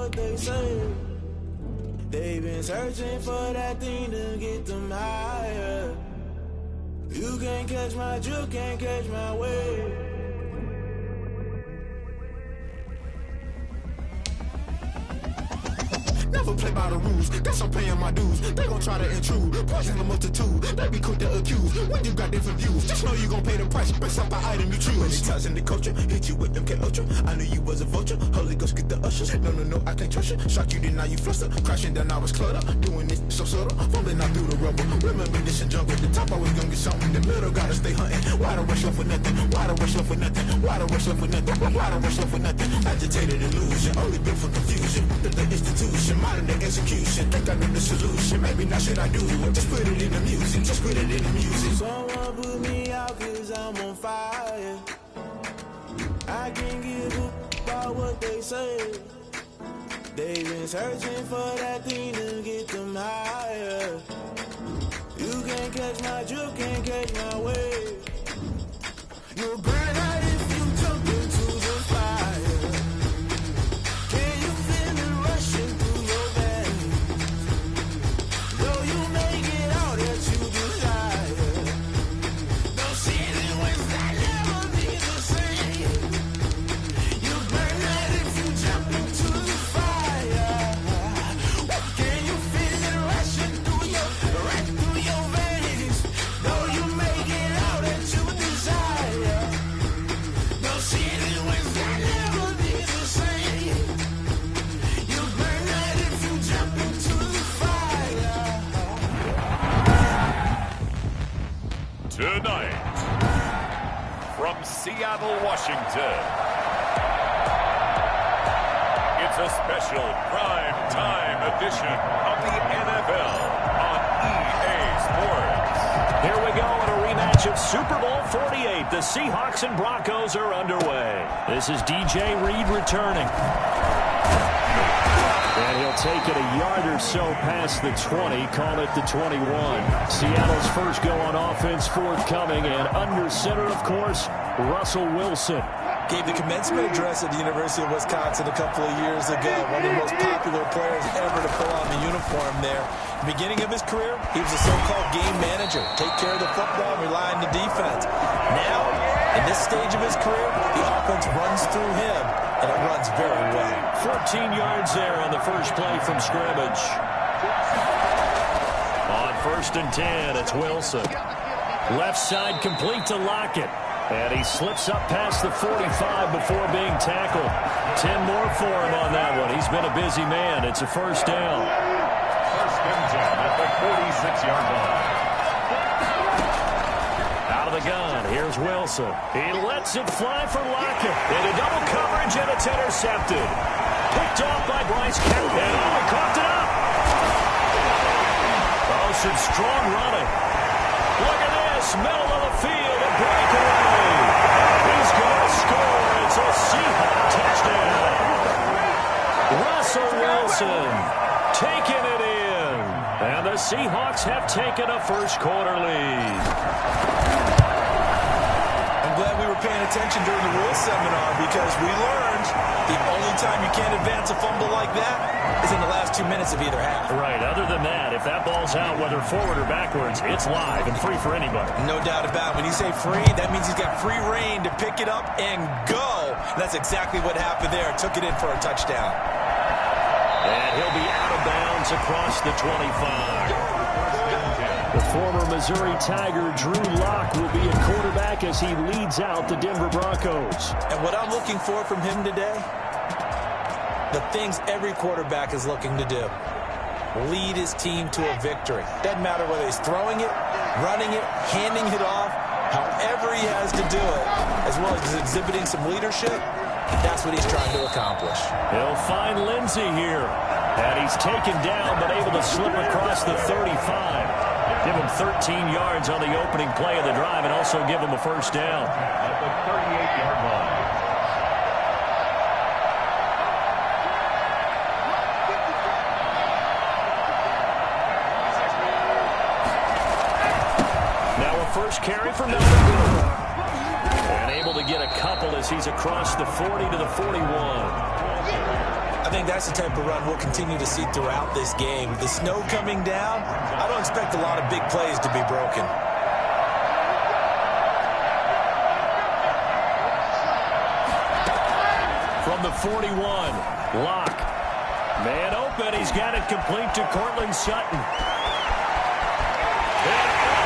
what they say. They've been searching for that thing to get them higher. You can't catch my drift, can't catch my wave. Never play by the rules, guess I'm paying my dues. They gon' try to intrude, poison the multitude. They be quick to accuse, when you got different views. Just know you gon' pay the price, based off the item you choose. Many times in the culture, hit you with them K-Ultra. I knew you was a vulture, Holy Ghost get the ushers. No, I can't trust you. Shock you, then now you fluster. Crashing down, I was cluttered. Doing this so subtle, fumbling out through the rubble. Remember this in jungle, the top always gonna get something. The middle gotta stay hunting. Why the rush up for nothing? Why the rush up for nothing? Why the rush up for nothing? Why the rush up for nothing? Agitated illusion, only built for confusion. The institution, modern day execution. Think I know the solution. Maybe not shit I do. Just put it in the music. Just put it in the music. Someone put me out cause I'm on fire. I can't give a about what they say. They've been searching for that thing to get them higher. You can't catch my drift, can't catch my wave. You'll burn out if you jump into the fire. Can you feel it rushing through your veins? Though you make it all that you desire. Those seasons when that never be the same. You burn out if you jump into the fire. Can you feel it rushing through your veins? Though you make it all that you desire. Those seasons when that never be the same. You burn out if you jump into the fire. Tonight, from Seattle, Washington, it's a special prime time edition of the NFL on EA Sports. Here we go in a rematch of Super Bowl 48. The Seahawks and Broncos are underway. This is DJ Reed returning. And he'll take it a yard or so past the 20, call it the 21. Seattle's first go on offense forthcoming, and under center, of course, Russell Wilson. Gave the commencement address at the University of Wisconsin a couple of years ago. One of the most popular players ever to pull on the uniform there. The beginning of his career, he was a so-called game manager. Take care of the football and rely on the defense. Now, in this stage of his career, the offense runs through him, and it runs very well. 14 yards there on the first play from scrimmage. On 1st and 10, it's Wilson. Left side complete to Lockett. And he slips up past the 45 before being tackled. 10 more for him on that one. He's been a busy man. It's a first down. 1st and 10 at the 46-yard line. Out of the gun, here's Wilson. He lets it fly for Lockett. Into double coverage, and it's intercepted. Picked off by Bryce Kemp. And he caught it up. Oh, some strong running. Look at this, middle of the field, a breakaway. He's going to score. It's a Seahawk touchdown. Russell Wilson taking it in. And the Seahawks have taken a first quarter lead. I'm glad we were paying attention during the rules seminar because we learned the only time you can't advance a fumble like that is in the last 2 minutes of either half. Right. Other than that, if that ball's out, whether forward or backwards, it's live and free for anybody. No doubt about it. When you say free, that means he's got free reign to pick it up and go. And that's exactly what happened there. Took it in for a touchdown. And he'll be out of bounds across the 25. The former Missouri Tiger, Drew Lock, will be at quarterback as he leads out the Denver Broncos. And what I'm looking for from him today, the things every quarterback is looking to do. Lead his team to a victory. Doesn't matter whether he's throwing it, running it, handing it off, however he has to do it, as well as exhibiting some leadership, that's what he's trying to accomplish. He'll find Lindsey here. And he's taken down but able to slip across the 35. Give him 13 yards on the opening play of the drive and also give him a first down. At the 38-yard line. Now a first carry for Madden. And able to get a couple as he's across the 40 to the 41. I think that's the type of run we'll continue to see throughout this game. The snow coming down, I don't expect a lot of big plays to be broken. From the 41, Locke. Man open, he's got it complete to Cortland Sutton. And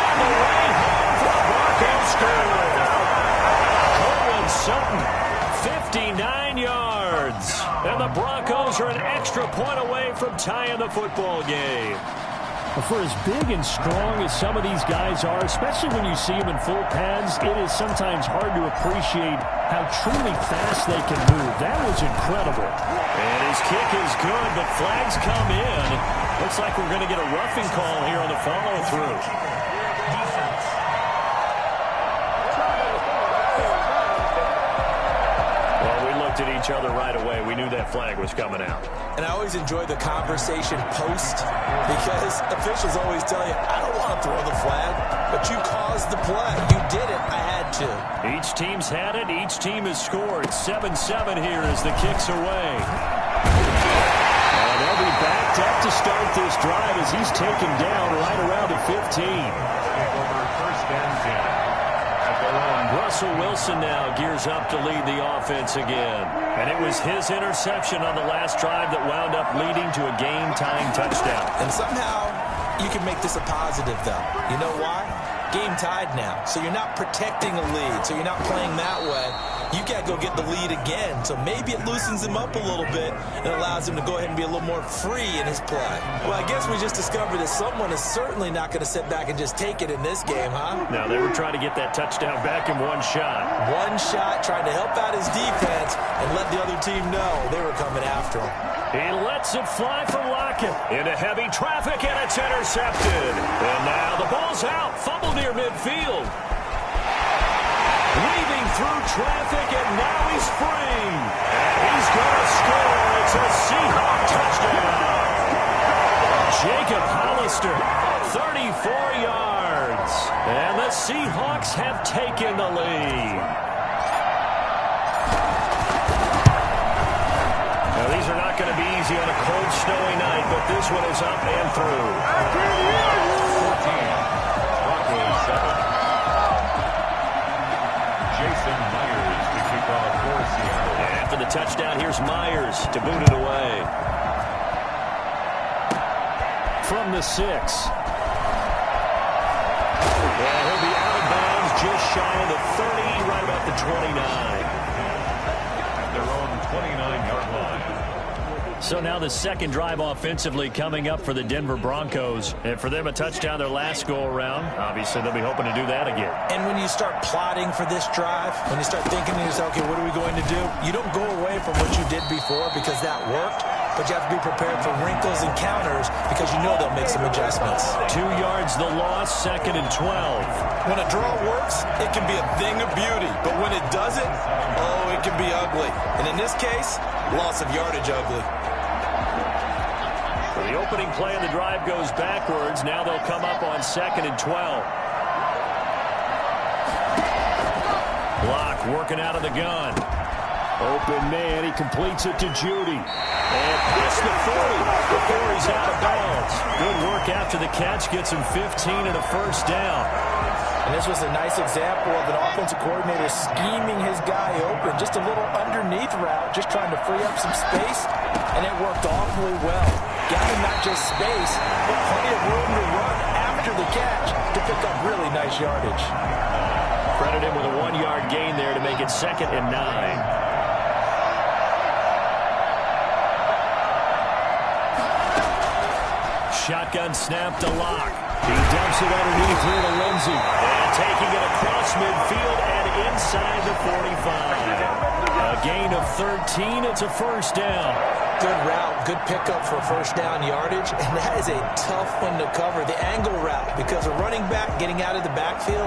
all the way home for the Broncos score. Cortland Sutton, 59 yards. And the Broncos are an extra point away from tying the football game. For as big and strong as some of these guys are, especially when you see them in full pads, it is sometimes hard to appreciate how truly fast they can move. That was incredible. And his kick is good, but flags come in. Looks like we're going to get a roughing call here on the follow-through. Well, we looked at each other right away. We knew that flag was coming out. And I always enjoy the conversation post because officials always tell you, I don't want to throw the flag, but you caused the play. You did it. I had to. Each team's had it. Each team has scored. 7-7 here as the kick's away. And they'll be backed up to start this drive as he's taken down right around the 15. First and 10. Russell Wilson now gears up to lead the offense again. And it was his interception on the last drive that wound up leading to a game-tying touchdown. And somehow you can make this a positive, though. You know why? Game tied now. So you're not protecting a lead. So you're not playing that way. You got to go get the lead again. So maybe it loosens him up a little bit and allows him to go ahead and be a little more free in his play. Well, I guess we just discovered that someone is certainly not going to sit back and just take it in this game, huh? Now, they were trying to get that touchdown back in one shot. One shot, trying to help out his defense and let the other team know they were coming after him. He lets it fly for Lockett into heavy traffic, and it's intercepted. And now the ball's out. Fumble near midfield. Weaving through traffic, and now he's free. And he's going to score. It's a Seahawk touchdown. Jacob Hollister, 34 yards. And the Seahawks have taken the lead. Now, these are not going to be easy on a cold, snowy night, but this one is up and through. 14. Broncos 7. Jason Myers to kick off for Seattle. After the touchdown, here's Myers to boot it away. From the 6. Yeah, he'll be out of bounds just shy of the 30, right about the 29. Their own 29-yard line. So now the second drive offensively coming up for the Denver Broncos. And for them, a touchdown their last go-around. Obviously, they'll be hoping to do that again. And when you start plotting for this drive, when you start thinking to yourself, okay, what are we going to do? You don't go away from what you did before because that worked, but you have to be prepared for wrinkles and counters because you know they'll make some adjustments. 2 yards the loss, 2nd and 12. When a draw works, it can be a thing of beauty, but when it doesn't, oh, it can be ugly. And in this case, loss of yardage ugly. The opening play of the drive goes backwards. Now they'll come up on 2nd and 12. Block working out of the gun. Open man, he completes it to Judy. And past the 40 before he's out of bounds. Good work after the catch, gets him 15 and a first down. And this was a nice example of an offensive coordinator scheming his guy open. Just a little underneath route, just trying to free up some space, and it worked awfully well. Got him not just space, but plenty of room to run after the catch to pick up really nice yardage. Credit him with a 1-yard gain there to make it 2nd and 9. Shotgun snap to Locke. He dumps it underneath here to Lindsey. And taking it across midfield and inside the 45. A gain of 13. It's a first down. Good route, good pickup for first down yardage, and that is a tough one to cover, the angle route, because a running back getting out of the backfield,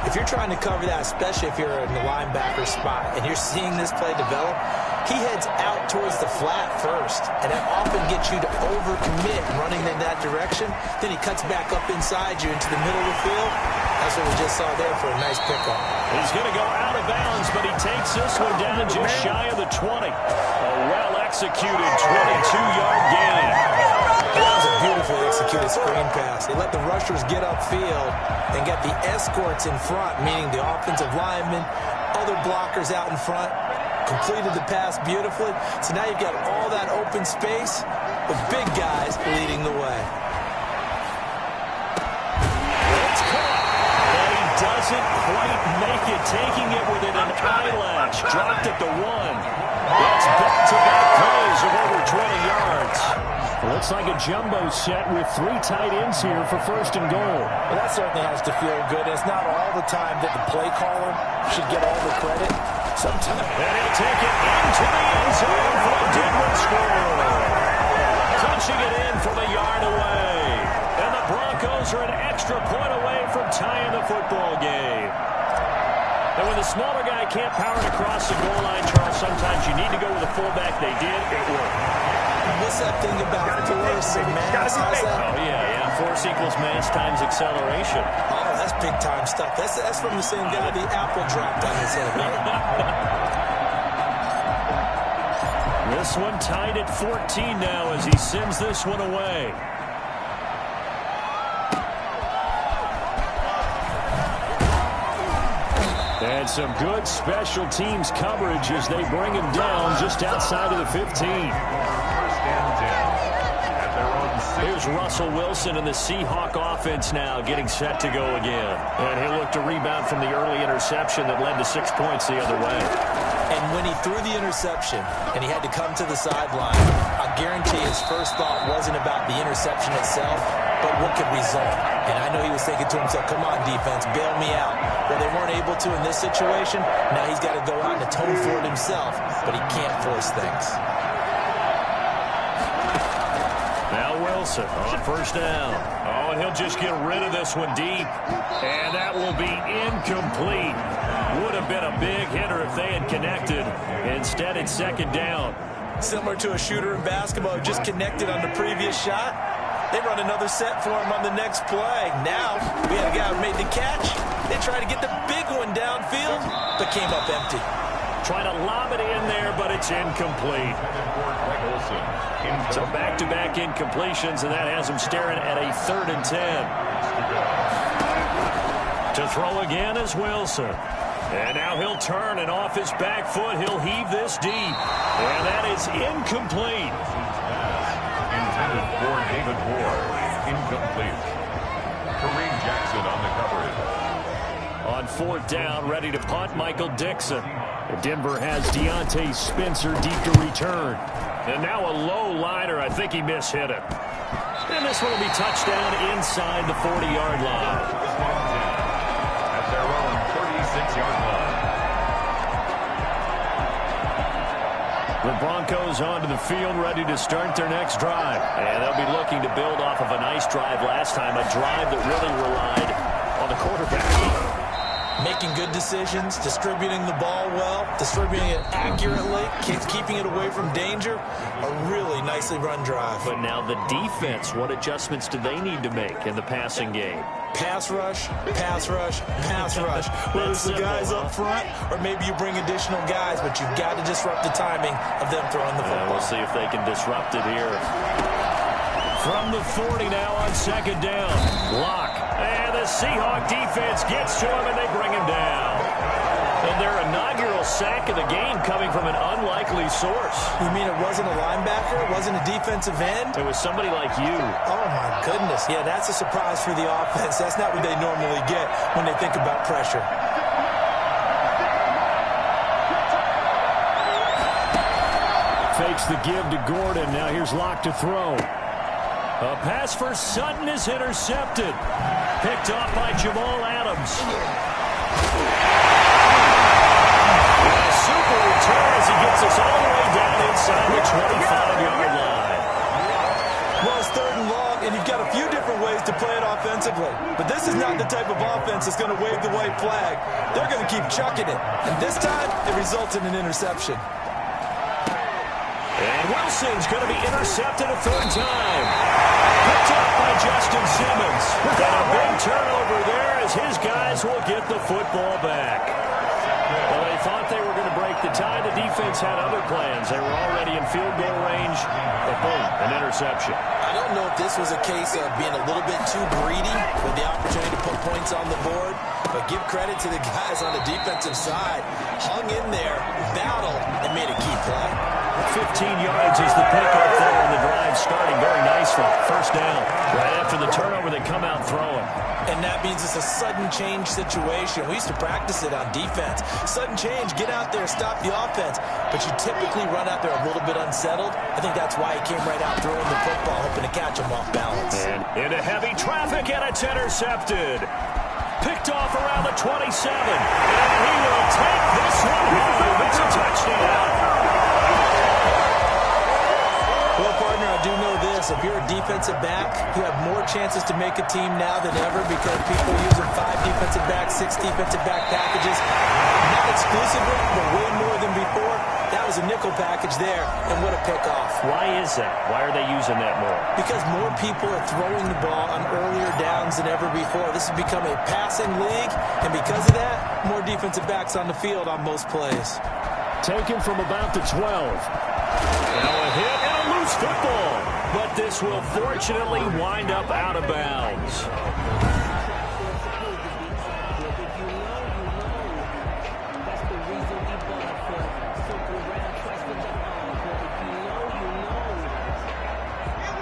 if you're trying to cover that, especially if you're in the linebacker spot, and you're seeing this play develop, he heads out towards the flat first, and that often gets you to overcommit running in that direction. Then he cuts back up inside you into the middle of the field. That's what we just saw there for a nice pickup. He's going to go out of bounds, but he takes this one down just shy of the 20. A well executed 22-yard gain. That was a beautifully executed screen pass. They let the rushers get upfield and get the escorts in front, meaning the offensive linemen, other blockers out in front, completed the pass beautifully. So now you've got all that open space with big guys leading the way. It's caught, but he doesn't quite make it, taking it within an eyelash. Dropped at the 1. That's back-to-back plays of over 20 yards. Looks like a jumbo set with 3 tight ends here for first and goal. Well, that certainly has to feel good. It's not all the time that the play caller should get all the credit. Sometimes. And he'll take it into the end zone for a Denver score. Punching it in from a yard away. And the Broncos are an extra point away from tying the football game. And when the smaller guy can't power it across the goal line, Charles, sometimes you need to go with a fullback. They did. It worked. What's that thing about force and mass? How's that? Oh, yeah. Force equals mass times acceleration. Oh, that's big-time stuff. That's from the same guy the apple dropped on his head, right? This one tied at 14 now as he sends this one away. And some good special teams coverage as they bring him down just outside of the 15. Here's Russell Wilson and the Seahawk offense now getting set to go again. And he'll look to rebound from the early interception that led to 6 points the other way. And when he threw the interception and he had to come to the sideline, I guarantee his first thought wasn't about the interception itself, but what could result. And I know he was thinking to himself, come on, defense, bail me out. Well, they weren't able to in this situation. Now he's got to go out and atone for it himself, but he can't force things. Now Wilson on first down. Oh, and he'll just get rid of this one deep. And that will be incomplete. Would have been a big hitter if they had connected. Instead, it's second down. Similar to a shooter in basketball who just connected on the previous shot. They run another set for him on the next play. Now, we had a guy who made the catch. They tried to get the big one downfield, but came up empty. Trying to lob it in there, but it's incomplete. So back-to-back incompletions, and that has him staring at a 3rd and 10. To throw again is Wilson. And now he'll turn, and off his back foot, he'll heave this deep. And that is incomplete. Intended for David Ward. Incomplete. Kareem Jackson on the coverage. On 4th down, ready to punt, Michael Dixon. Denver has Deontay Spencer deep to return. And now a low liner. I think he mishit it. And this one will be touchdown inside the 40-yard line. At their own 36-yard line. The Broncos onto the field, ready to start their next drive. And they'll be looking to build off of a nice drive last time, a drive that really relied on the quarterback. Making good decisions, distributing the ball well, distributing it accurately, keeping it away from danger. A really nicely run drive. But now the defense, what adjustments do they need to make in the passing game? Pass rush, pass rush, pass rush. Whether it's the guys up front or maybe you bring additional guys, but you've got to disrupt the timing of them throwing the football. We'll see if they can disrupt it here. From the 40 now on 2nd down. Block. And the Seahawk defense gets to him, and they bring him down. And their inaugural sack of the game coming from an unlikely source. You mean it wasn't a linebacker? It wasn't a defensive end? It was somebody like you. Oh, my goodness. Yeah, that's a surprise for the offense. That's not what they normally get when they think about pressure. Fakes the give to Gordon. Now here's Locke to throw. A pass for Sutton is intercepted. Picked off by Jamal Adams. A super return as he gets us all the way down inside the 25-yard line. Well, it's 3rd and long, and you've got a few different ways to play it offensively. But this is not the type of offense that's going to wave the white flag. They're going to keep chucking it. And this time, it results in an interception. And Wilson's going to be intercepted a 3rd time. Picked up by Justin Simmons. And a big turnover there as his guys will get the football back. Well, they thought they were going to break the tie. The defense had other plans. They were already in field goal range, but boom, an interception. I don't know if this was a case of being a little bit too greedy with the opportunity to put points on the board, but give credit to the guys on the defensive side. Hung in there, battled, and made a key play. 15 yards is the pickup there, and the drive starting very nicely. First down. Right after the turnover, they come out throwing. And that means it's a sudden change situation. We used to practice it on defense. Sudden change, get out there, stop the offense. But you typically run out there a little bit unsettled. I think that's why he came right out throwing the football, hoping to catch him off balance. And into heavy traffic, and it's intercepted. Picked off around the 27. And he will take this one home. It's a touchdown. Well, partner, I do know this. If you're a defensive back, you have more chances to make a team now than ever because people are using 5 defensive backs, 6 defensive back packages. Not exclusively, but way more than before. That was a nickel package there, and what a pickoff. Why is that? Why are they using that more? Because more people are throwing the ball on earlier downs than ever before. This has become a passing league, and because of that, more defensive backs on the field on most plays. Taken from about the 12. Now a hit and a loose football. But this will fortunately wind up out of bounds.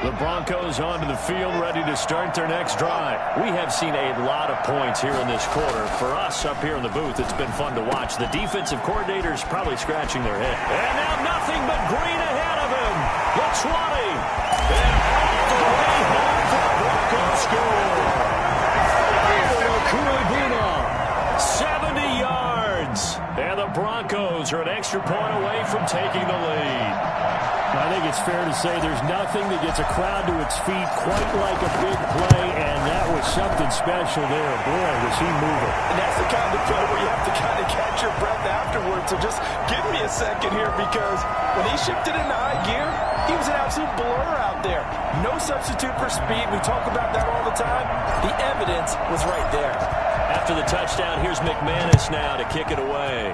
The Broncos onto the field, ready to start their next drive. We have seen a lot of points here in this quarter. For us up here in the booth, it's been fun to watch. The defensive coordinator's probably scratching their head. And now nothing but green ahead of him. The 20. And off the way home for the Broncos score. 70 yards. And the Broncos are an extra point away from taking the lead. I think it's fair to say there's nothing that gets a crowd to its feet quite like a big play, and that was something special there. Boy, was he moving. And that's the kind of play where you have to kind of catch your breath afterwards. So just give me a second here, because when he shifted into high gear, he was an absolute blur out there. No substitute for speed. We talk about that all the time. The evidence was right there. After the touchdown, here's McManus now to kick it away.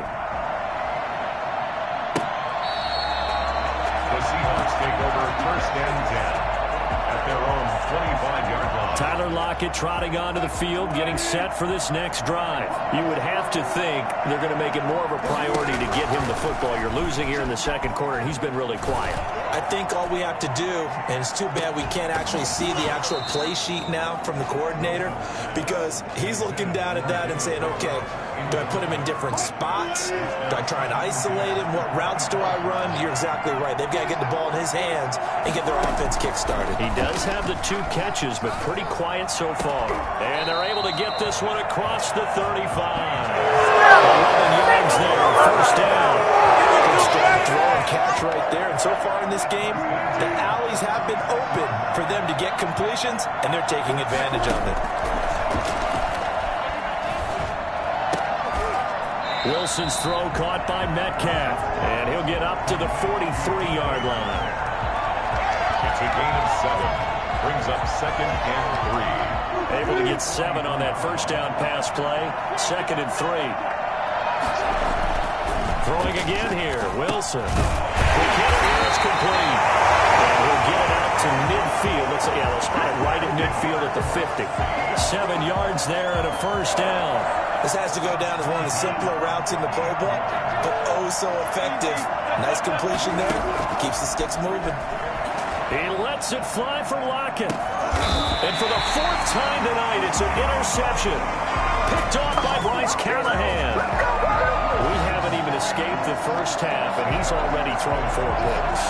Take over first and 10 at their own 25-yard line. Tyler Lockett trotting onto the field, getting set for this next drive. You would have to think they're going to make it more of a priority to get him the football. You're losing here in the second quarter, and he's been really quiet. I think all we have to do, and it's too bad we can't actually see the actual play sheet now from the coordinator, because he's looking down at that and saying, okay, do I put him in different spots? Do I try and isolate him? What routes do I run? You're exactly right. They've got to get the ball in his hands and get their offense kick-started. He does have the 2 catches, but pretty quiet so far. And they're able to get this one across the 35. 11 yards there, first down. Good strong throw and catch right there. And so far in this game, the alleys have been open for them to get completions, and they're taking advantage of it. Wilson's throw caught by Metcalf, and he'll get up to the 43-yard line. It's a gain of 7. Brings up second and 3. Able to get 7 on that first down pass play. Second and 3. Throwing again here, Wilson. Quick hit, and it's complete. And we'll get it out to midfield. They'll spot it right at midfield at the 50. 7 yards there and a first down. This has to go down as one of the simpler routes in the playbook, but oh so effective. Nice completion there. Keeps the sticks moving. He lets it fly for Lockett. And for the 4th time tonight, it's an interception. Picked off by Bryce Callahan. We haven't even escaped the first half, and he's already thrown 4 points.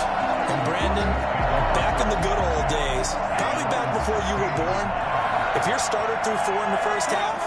And Brandon, back in the good old days, probably back before you were born, if your starter threw 4 in the first half,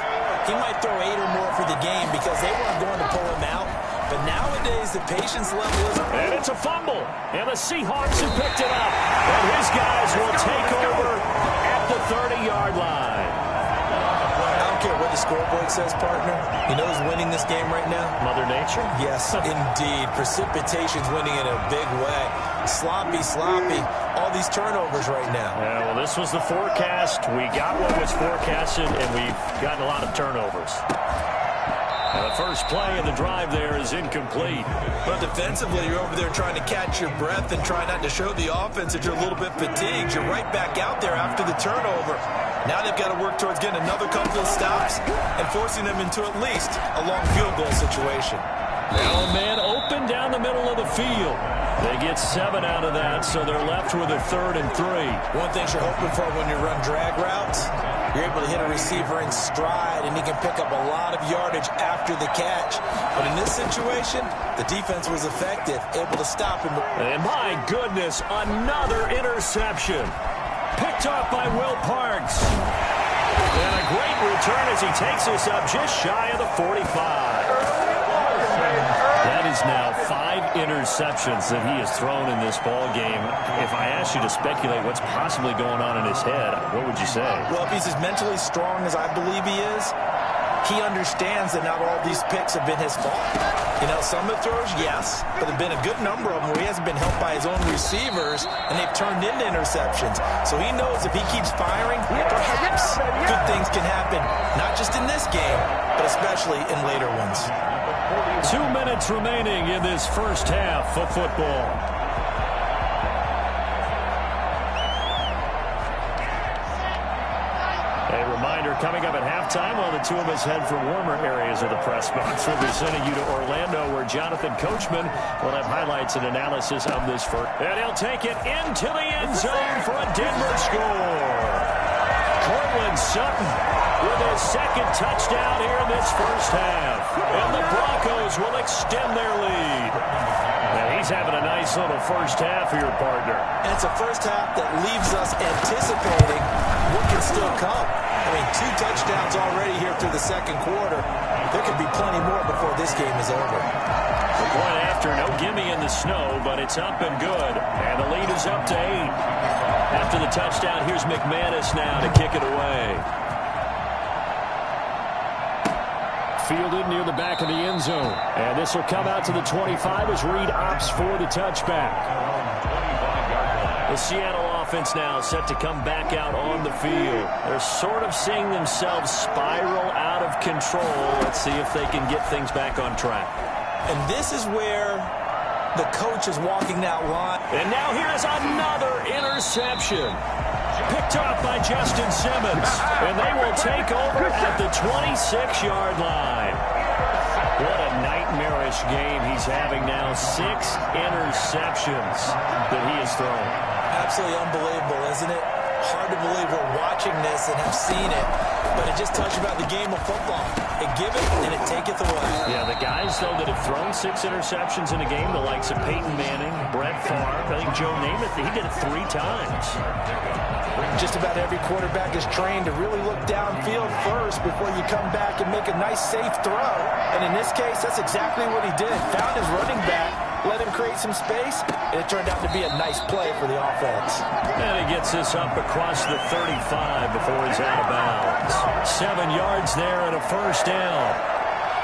he might throw 8 or more for the game because they weren't going to pull him out. But nowadays, the patience level is... And it's a fumble. And the Seahawks have picked it up. And his guys will take over at the 30-yard line. I don't care what the scoreboard says, partner. You know who's winning this game right now? Mother Nature? Yes, indeed. Precipitation's winning in a big way. Sloppy. All these turnovers right now. Yeah, well, this was the forecast. We got what was forecasted, and we've gotten a lot of turnovers. And the first play of the drive there is incomplete. But defensively, you're over there trying to catch your breath and try not to show the offense that you're a little bit fatigued. You're right back out there after the turnover. Now they've got to work towards getting another couple of stops and forcing them into at least a long field goal situation. Now a man open down the middle of the field. They get 7 out of that, so they're left with a 3rd and 3. One thing you're hoping for when you run drag routes, you're able to hit a receiver in stride, and he can pick up a lot of yardage after the catch. But in this situation, the defense was effective, able to stop him. And my goodness, another interception. Picked off by Will Parks. And a great return as he takes us up just shy of the 45. That is now 5 interceptions that he has thrown in this ball game. If I asked you to speculate what's possibly going on in his head, what would you say? Well, if he's as mentally strong as I believe he is, he understands that not all these picks have been his fault. You know, some of the throws, yes, but there have been a good number of them where he hasn't been helped by his own receivers, and they've turned into interceptions. So he knows if he keeps firing, perhaps good things can happen, not just in this game, but especially in later ones. 2 minutes remaining in this first half of football. A reminder coming up at halftime while the two of us head for warmer areas of the press box. We'll be sending you to Orlando where Jonathan Coachman will have highlights and analysis of this first. And he'll take it into the end zone for a Denver score. Cortland Sutton with his 2nd touchdown here in this first half. And the Broncos will extend their lead. And he's having a nice little first half here, partner. And it's a first half that leaves us anticipating what can still come. I mean, 2 touchdowns already here through the second quarter. There could be plenty more before this game is over. The point after, no gimme in the snow, but it's up and good. And the lead is up to 8. After the touchdown, here's McManus now to kick it away. Fielded near the back of the end zone. And this will come out to the 25 as Reed opts for the touchback. The Seattle offense now set to come back out on the field. They're sort of seeing themselves spiral out of control. Let's see if they can get things back on track. And this is where the coach is walking that line. And now here's another interception. Picked off by Justin Simmons. And they will take over at the 26-yard line. What a nightmarish game he's having now. 6 interceptions that he has thrown. Absolutely unbelievable, isn't it? Hard to believe we're watching this and have seen it, but it just touched about the game of football. It giveth and it taketh away. Yeah, the guys, though, that have thrown 6 interceptions in a game, the likes of Peyton Manning, Brett Favre, I think Joe Namath, he did it 3 times. Just about every quarterback is trained to really look downfield first before you come back and make a nice, safe throw. And in this case, that's exactly what he did. Found his running back, let him create some space, and it turned out to be a nice play for the offense. And he gets this up across the 35 before he's out of bounds. 7 yards there and a first down.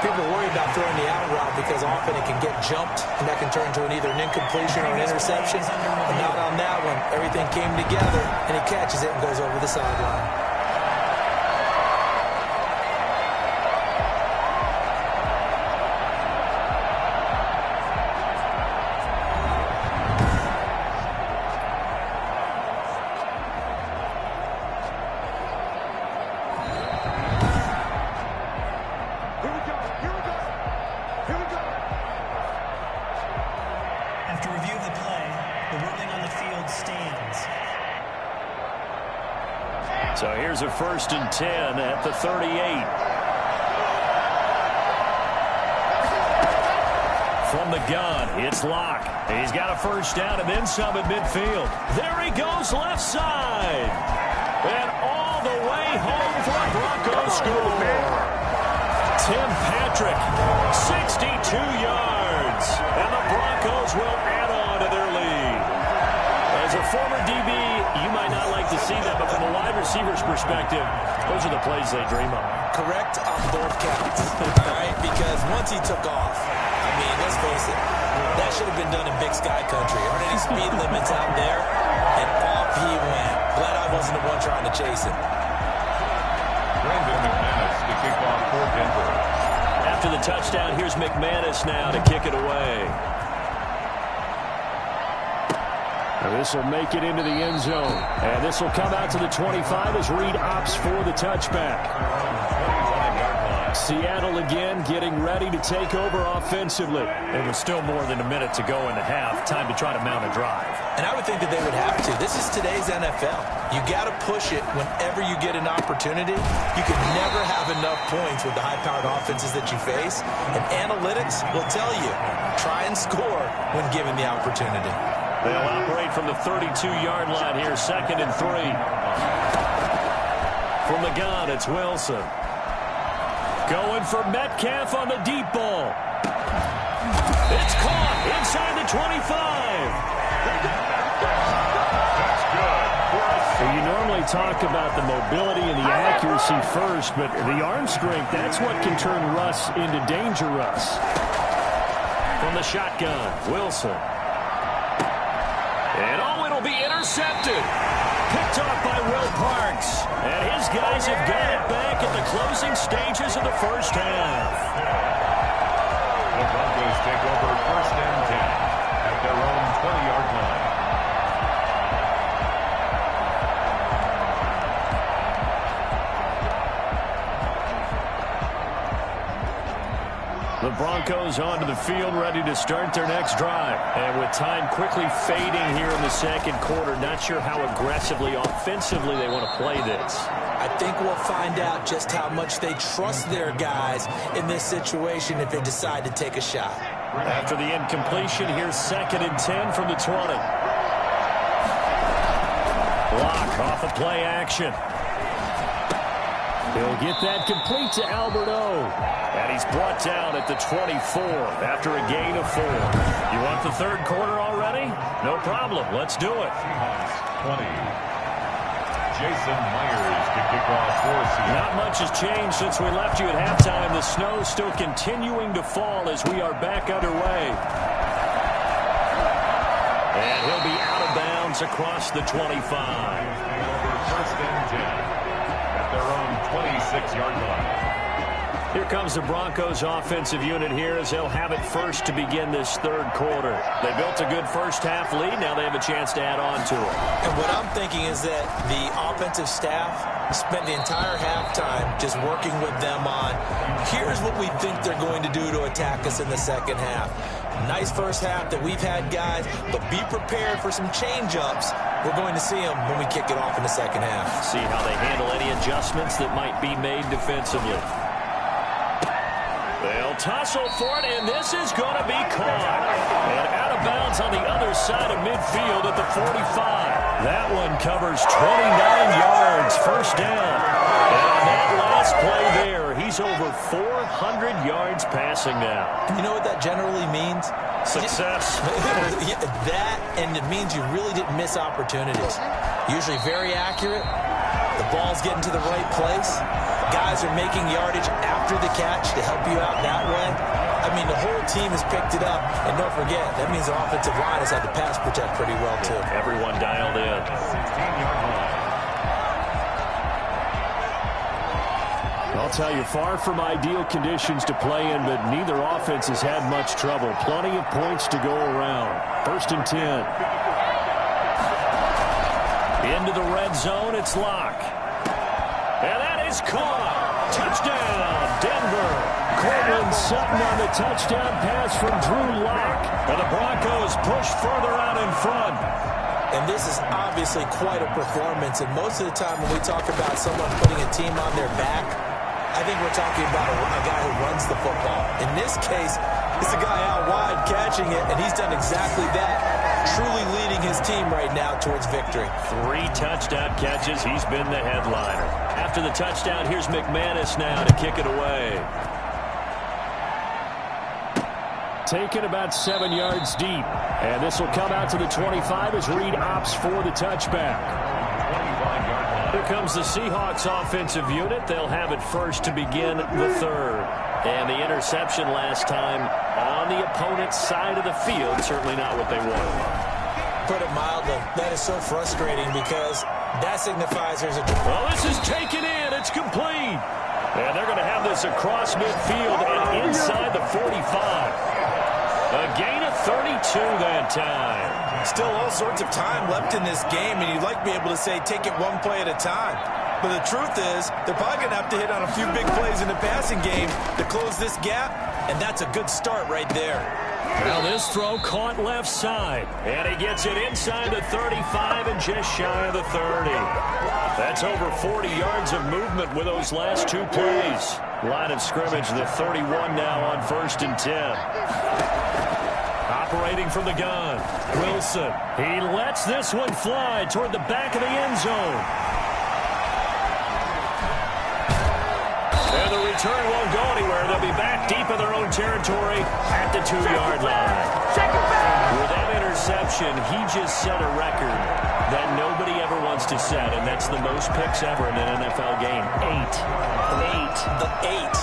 People worry about throwing the out route because often it can get jumped, and that can turn into either an incompletion or an interception. But not on that one. Everything came together, and he catches it and goes over the sideline. After review of the play, the ruling on the field stands. So here's a 1st and 10 at the 38. From the gun, it's Locke. He's got a first down and then some at midfield. There he goes left side. And all the way home for a Broncos score. Tim Patrick, 62 yards. And the Broncos will add on to their lead. As a former DB, you might not like to see that, but from a wide receiver's perspective, those are the plays they dream of. Correct on both counts, all right? Because once he took off, I mean, let's face it, that should have been done in Big Sky Country. Aren't any speed limits out there? And off he went. Glad I wasn't the one trying to chase him. Brandon McManus to kick off for Denver. After After the touchdown, here's McManus now to kick it away. This will make it into the end zone. And this will come out to the 25 as Reed opts for the touchback. Seattle again getting ready to take over offensively. It was still more than a minute to go in the half. Time to try to mount a drive. And I would think that they would have to. This is today's NFL. You got to push it whenever you get an opportunity. You can never have enough points with the high-powered offenses that you face. And analytics will tell you, try and score when given the opportunity. They'll operate from the 32-yard line here, 2nd and 3. From the gun, it's Wilson. Going for Metcalf on the deep ball. It's caught inside the 25. That's good. You normally talk about the mobility and the accuracy first, but the arm strength, that's what can turn Russ into danger Russ. From the shotgun, Wilson. And it'll be intercepted. Picked off by Will Parks. And his guys have got it back at the closing stages of the first half. The Broncos take over 1st and 10 at their own 20-yard line. The Broncos onto the field, ready to start their next drive. And with time quickly fading here in the second quarter, not sure how aggressively, offensively they want to play this. I think we'll find out just how much they trust their guys in this situation if they decide to take a shot. After the incompletion, here's 2nd and 10 from the 20. Block off of play action. He'll get that complete to Albert O. And he's brought down at the 24 after a gain of 4. You want the third quarter already? No problem. Let's do it. 20. Jason Myers to kick off for Seattle. Not much has changed since we left you at halftime. The snow still continuing to fall as we are back underway. And he'll be out of bounds across the 25. Over 1st and 10 at their own 26-yard line. Here comes the Broncos offensive unit here as they'll have it first to begin this third quarter. They built a good first half lead. Now they have a chance to add on to it. And what I'm thinking is that the offensive staff spent the entire halftime just working with them on, here's what we think they're going to do to attack us in the second half. Nice first half that we've had, guys, but be prepared for some change-ups. We're going to see them when we kick it off in the second half. See how they handle any adjustments that might be made defensively. They'll tussle for it, and this is going to be caught. And out of bounds on the other side of midfield at the 45. That one covers 29 yards, first down. And on that last play there, he's over 400 yards passing now. You know what that generally means? Success. That, and it means you really didn't miss opportunities. Usually very accurate. The ball's getting to the right place. Guys are making yardage after the catch to help you out that way. I mean, the whole team has picked it up. And don't forget, that means the offensive line has had to pass protect pretty well, too. Everyone dialed in. 16-yard line. I'll tell you, far from ideal conditions to play in, but neither offense has had much trouble. Plenty of points to go around. 1st and 10. Into the red zone, it's Locke. And that is caught. Touchdown, Denver. Cortland Sutton on the touchdown pass from Drew Lock. And the Broncos push further out in front. And this is obviously quite a performance. And most of the time when we talk about someone putting a team on their back, I think we're talking about a guy who runs the football. In this case, it's a guy out wide catching it, and he's done exactly that, truly leading his team right now towards victory. 3 touchdown catches. He's been the headliner. After the touchdown, here's McManus now to kick it away. Taken about 7 yards deep. And this will come out to the 25 as Reed opts for the touchback. Here comes the Seahawks offensive unit. They'll have it first to begin the third. And the interception last time on the opponent's side of the field. Certainly not what they wanted. Put it mildly, that is so frustrating because that signifies there's a... Well, this is taken in. It's complete. And they're going to have this across midfield and inside the 45. A gain of 32 that time. Still all sorts of time left in this game, and you'd like to be able to say take it one play at a time. But the truth is, they're probably going to have to hit on a few big plays in the passing game to close this gap, and that's a good start right there. Now this throw caught left side, and he gets it inside the 35 and just shy of the 30. That's over 40 yards of movement with those last two plays. Line of scrimmage, the 31 now on 1st and 10. Operating from the gun, Wilson. He lets this one fly toward the back of the end zone. And the return won't go anywhere. They'll be back deep in their own territory at the 2-yard line. With that interception, he just set a record that nobody ever wants to set, and that's the most picks ever in an NFL game.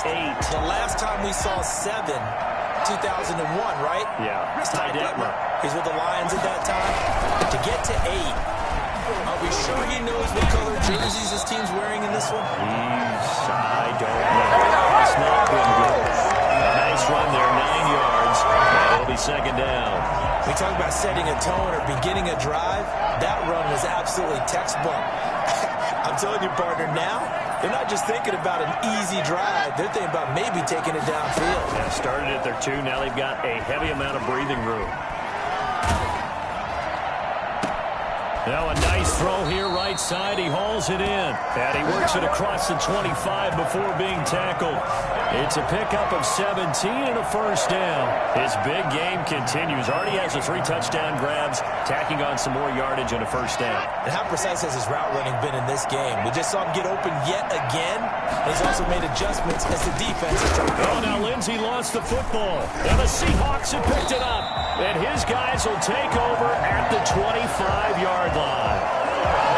8. The last time we saw 7, 2001, right? Yeah. It's Ty Detmer. He's with the Lions at that time. To get to 8, are we sure he knows what color jerseys his team's wearing in this one? I don't know. It's not been good. Nice run there, 9 yards. And it'll be 2nd down. We talk about setting a tone or beginning a drive. That run was absolutely textbook. I'm telling you, partner, now they're not just thinking about an easy drive. They're thinking about maybe taking it downfield. Yeah, started at their 2. Now they've got a heavy amount of breathing room. Now a nice throw here right side. He hauls it in. And he works it across the 25 before being tackled. It's a pickup of 17 and a 1st down. His big game continues. Already has the 3 touchdown grabs, tacking on some more yardage and a 1st down. And how precise has his route running been in this game? We just saw him get open yet again. And he's also made adjustments as the defense has tried. Oh, now Lindsey lost the football. And the Seahawks have picked it up. And his guys will take over at the 25-yard line.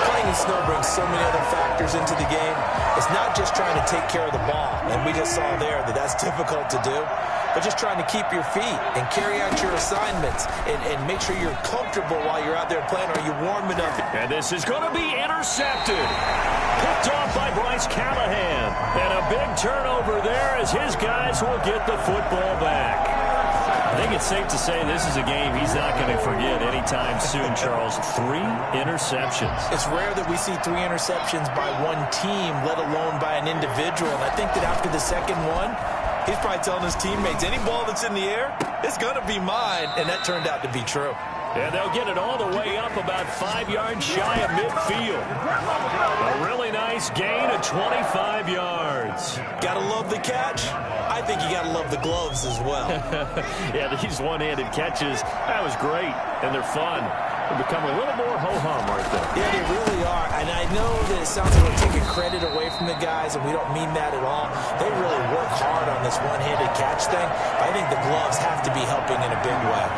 Playing in snow brings so many other factors into the game. It's not just trying to take care of the ball, and we just saw there that that's difficult to do, but just trying to keep your feet and carry out your assignments and make sure you're comfortable while you're out there playing. Are you warm enough? And this is going to be intercepted. Picked off by Bryce Callahan. And a big turnover there as his guys will get the football back. I think it's safe to say this is a game he's not going to forget anytime soon, Charles. 3 interceptions. It's rare that we see 3 interceptions by one team, let alone by an individual. And I think that after the second one, he's probably telling his teammates, any ball that's in the air, it's going to be mine. And that turned out to be true. And they'll get it all the way up about 5 yards shy of midfield. A really nice gain of 25 yards. Gotta love the catch. I think you gotta love the gloves as well. Yeah, these one-handed catches, that was great, and they're fun. They become a little more ho-hum right there. Yeah, they really are, and I know that it sounds like we're taking credit away from the guys, and we don't mean that at all. They really work hard on this one-handed catch thing. I think the gloves have to be helping in a big way.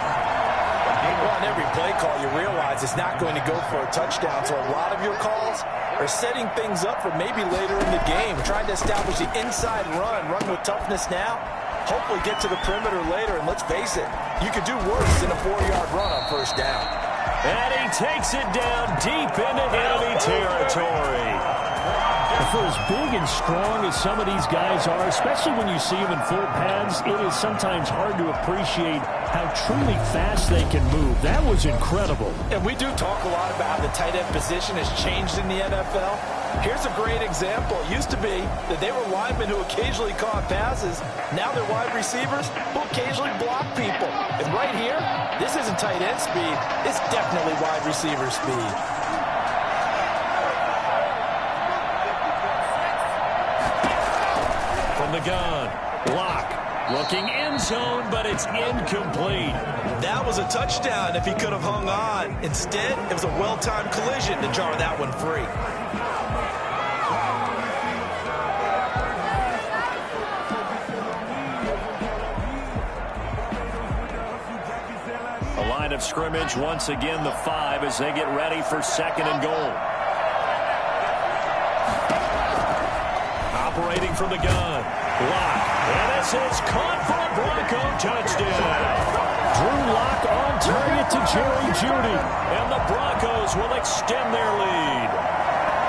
Well, on every play call, you realize it's not going to go for a touchdown, so a lot of your calls are setting things up for maybe later in the game, trying to establish the inside run with toughness now, hopefully get to the perimeter later, and let's face it, you could do worse than a 4-yard run on 1st down. And he takes it down deep into enemy territory. For as big and strong as some of these guys are, especially when you see them in full pads, it is sometimes hard to appreciate how truly fast they can move. That was incredible. And we do talk a lot about how the tight end position has changed in the NFL. Here's a great example. It used to be that they were linemen who occasionally caught passes. Now they're wide receivers who occasionally block people. And right here, this isn't tight end speed. It's definitely wide receiver speed. From the gun, Locke looking end zone, but it's incomplete. That was a touchdown if he could have hung on. Instead, it was a well-timed collision to jar that one free. A line of scrimmage, once again the 5 as they get ready for 2nd and goal. Operating from the gun, Locke, and this is caught for a Bronco touchdown. Drew Locke on target to Jerry Jeudy, and the Broncos will extend their lead.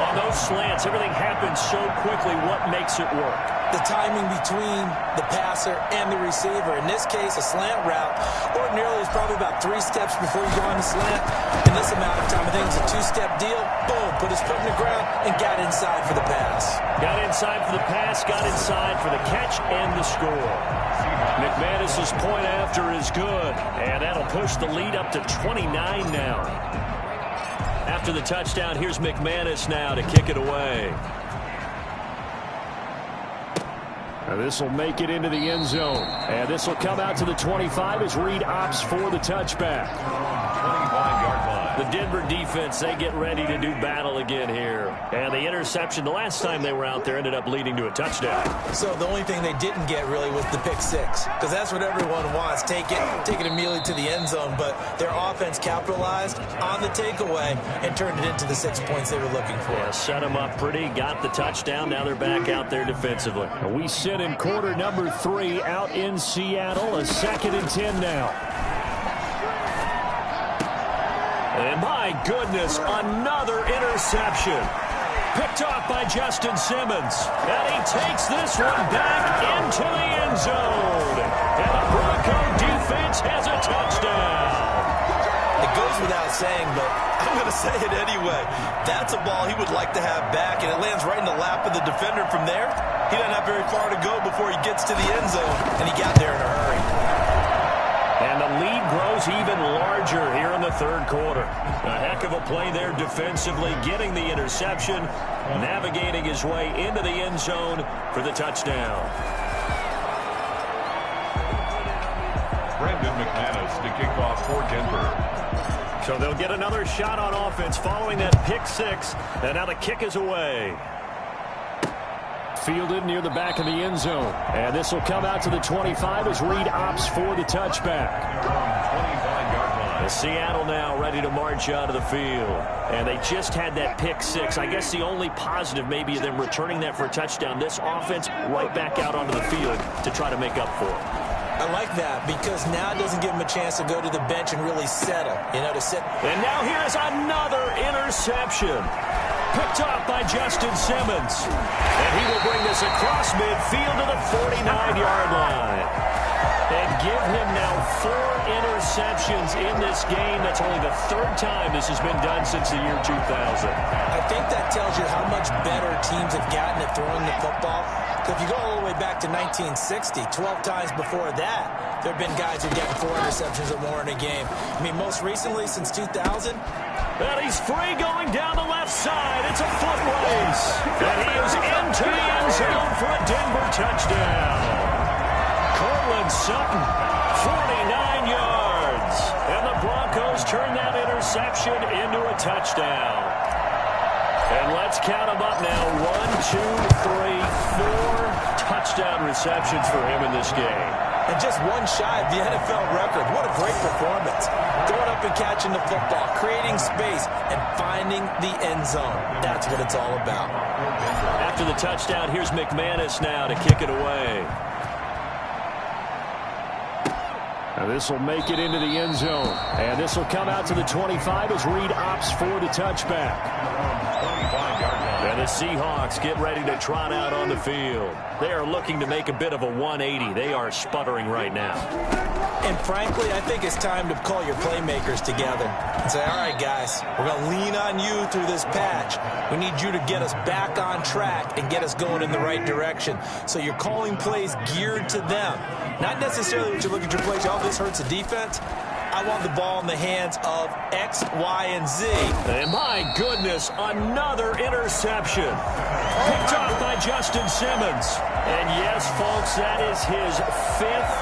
On those slants. Everything happens so quickly. What makes it work? The timing between the passer and the receiver. In this case, a slant route ordinarily is probably about 3 steps before you go on the slant. In this amount of time, I think it's a 2-step deal. Boom, put his foot in the ground and got inside for the pass. Got inside for the pass, got inside for the catch and the score. McManus's point after is good, and that'll push the lead up to 29 now. After the touchdown, here's McManus now to kick it away. This will make it into the end zone. And this will come out to the 25 as Reed opts for the touchback. 25-yard line. The Denver defense, they get ready to do battle again here. And the interception, the last time they were out there, ended up leading to a touchdown. So the only thing they didn't get really was the pick six. Because that's what everyone wants. Take it immediately to the end zone. But their offense capitalized on the takeaway and turned it into the 6 points they were looking for. Yeah, set them up pretty, got the touchdown. Now they're back out there defensively. We sit in quarter number 3 out in Seattle. A 2nd and 10 now. And my goodness, another interception. Picked off by Justin Simmons. And he takes this one back into the end zone. And the Bronco defense has a touchdown. It goes without saying, but I'm going to say it anyway. That's a ball he would like to have back, and it lands right in the lap of the defender from there. He doesn't have very far to go before he gets to the end zone, and he got there in a hurry. And the lead grows even larger here in the 3rd quarter. A heck of a play there defensively, getting the interception, navigating his way into the end zone for the touchdown. Brandon McManus to kick off for Denver. So they'll get another shot on offense following that pick 6, and now the kick is away. Fielded near the back of the end zone. And this will come out to the 25 as Reed opts for the touchback. 25-yard line. Seattle now ready to march out of the field. And they just had that pick 6. I guess the only positive maybe of them returning that for a touchdown. This offense right back out onto the field to try to make up for it. I like that because now it doesn't give him a chance to go to the bench and really settle, to sit. And now here's another interception. Picked off by Justin Simmons. And he will bring this across midfield to the 49-yard line. And give him now 4 interceptions in this game. That's only the 3rd time this has been done since the year 2000. I think that tells you how much better teams have gotten at throwing the football. Because if you go all the way back to 1960, 12 times before that, there have been guys who've gotten 4 interceptions or more in a game. I mean, most recently, since 2000. And he's free going down the left side. It's a foot race. And he is into the end zone for a Denver touchdown. Cortland Sutton, 49 yards. And the Broncos turn that interception into a touchdown. And let's count them up now. 1, 2, 3, 4 touchdown receptions for him in this game. And just one shy of the NFL record. What a great performance. Going up and catching the football, creating space, and finding the end zone. That's what it's all about. After the touchdown, here's McManus now to kick it away. Now this will make it into the end zone. And this will come out to the 25 as Reed opts for the touchback. And the Seahawks get ready to trot out on the field. They are looking to make a bit of a 180. They are sputtering right now. And frankly, I think it's time to call your playmakers together and say, all right, guys, we're going to lean on you through this patch. We need you to get us back on track and get us going in the right direction. So you're calling plays geared to them. Not necessarily what you look at your plays, oh, this hurts the defense. I want the ball in the hands of X, Y, and Z. And my goodness, another interception. Picked off by Justin Simmons. And yes, folks, that is his 5th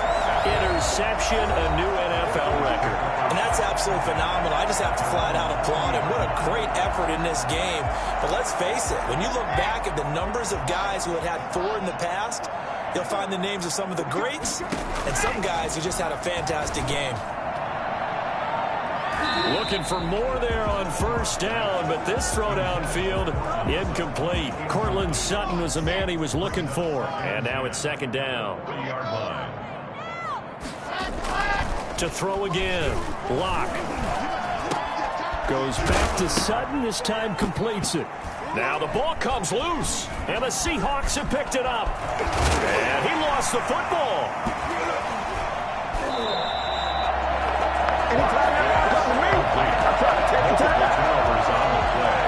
interception, a new NFL record. And that's absolutely phenomenal. I just have to flat out applaud him. What a great effort in this game. But let's face it, when you look back at the numbers of guys who had 4 in the past, you'll find the names of some of the greats and some guys who just had a fantastic game. Looking for more there on 1st down, but this throw downfield incomplete. Cortland Sutton was the man he was looking for. And now it's 2nd down. To throw again. Lock. Goes back to Sutton. This time completes it. Now the ball comes loose, and the Seahawks have picked it up. And he lost the football. Turnovers on the play.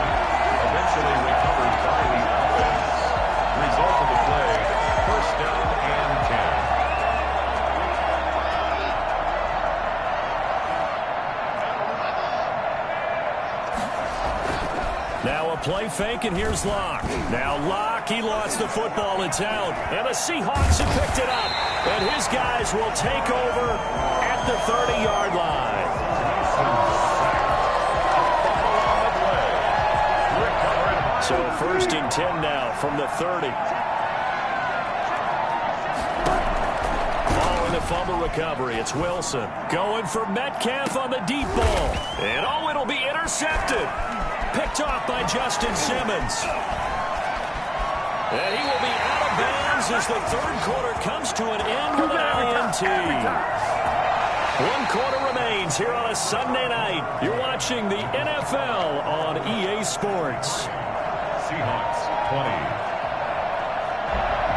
Eventually recovered by the offense. Result of the play, first down and 10. Now a play fake, and here's Locke. Now Locke, he lost the football. It's out. And the Seahawks have picked it up. And his guys will take over at the 30-yard line. So first and 10 now from the 30. Following the fumble recovery, it's Wilson going for Metcalf on the deep ball. And oh, it'll be intercepted. Picked off by Justin Simmons. And he will be out of bounds as the third quarter comes to an end with an INT. One quarter remains here on a Sunday night. You're watching the NFL on EA Sports. Seahawks 20.